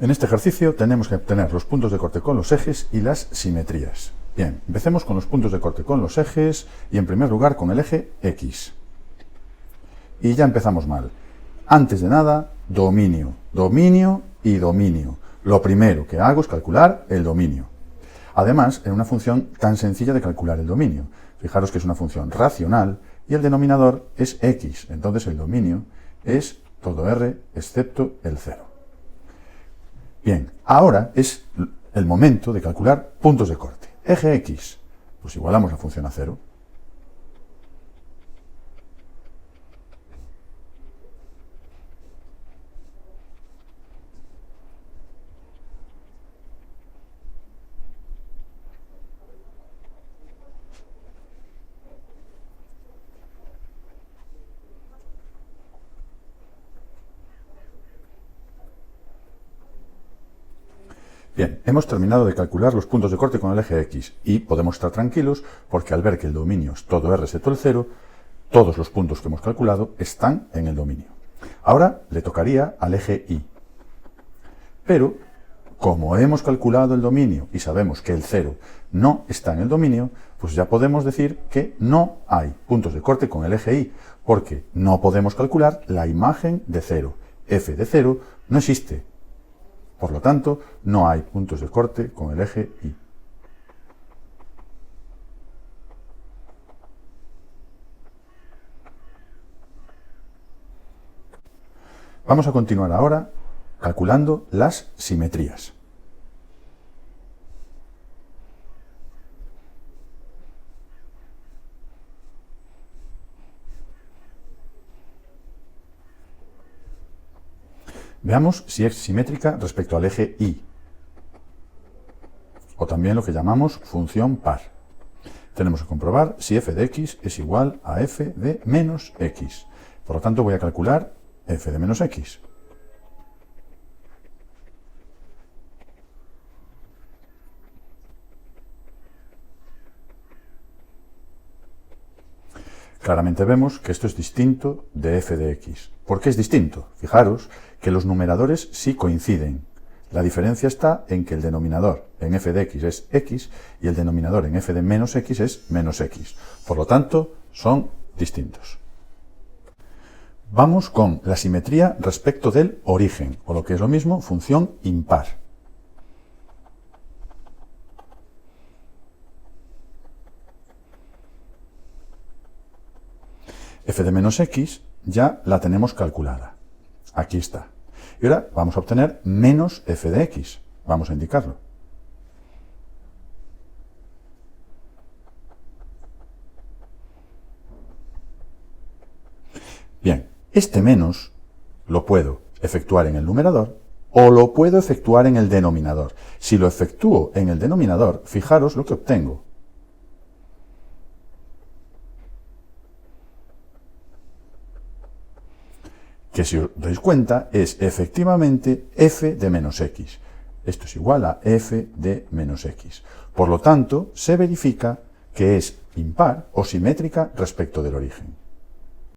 En este ejercicio tenemos que obtener los puntos de corte con los ejes y las simetrías. Bien, empecemos con los puntos de corte con los ejes y en primer lugar con el eje X. Y ya empezamos mal. Antes de nada, dominio, dominio y dominio. Lo primero que hago es calcular el dominio. Además, en una función tan sencilla de calcular el dominio. Fijaros que es una función racional y el denominador es X. Entonces el dominio es todo R excepto el 0. Bien, ahora es el momento de calcular puntos de corte. Eje X, pues igualamos la función a 0. Bien, hemos terminado de calcular los puntos de corte con el eje X y podemos estar tranquilos porque al ver que el dominio es todo R excepto el 0, todos los puntos que hemos calculado están en el dominio. Ahora le tocaría al eje Y. Pero, como hemos calculado el dominio y sabemos que el 0 no está en el dominio, pues ya podemos decir que no hay puntos de corte con el eje Y, porque no podemos calcular la imagen de 0. F de 0 no existe. Por lo tanto, no hay puntos de corte con el eje Y. Vamos a continuar ahora calculando las simetrías. Veamos si es simétrica respecto al eje Y, o también lo que llamamos función par. Tenemos que comprobar si f de x es igual a f de menos x. Por lo tanto, voy a calcular f de menos x. Claramente vemos que esto es distinto de f de x. ¿Por qué es distinto? Fijaros que los numeradores sí coinciden. La diferencia está en que el denominador en f de x es x y el denominador en f de menos x es menos x. Por lo tanto, son distintos. Vamos con la simetría respecto del origen, o lo que es lo mismo, función impar. F de menos x ya la tenemos calculada. Aquí está. Y ahora vamos a obtener menos f de x. Vamos a indicarlo. Bien, este menos lo puedo efectuar en el numerador o lo puedo efectuar en el denominador. Si lo efectúo en el denominador, fijaros lo que obtengo. Que si os dais cuenta es efectivamente f de menos x. Esto es igual a f de menos x. Por lo tanto, se verifica que es impar o simétrica respecto del origen.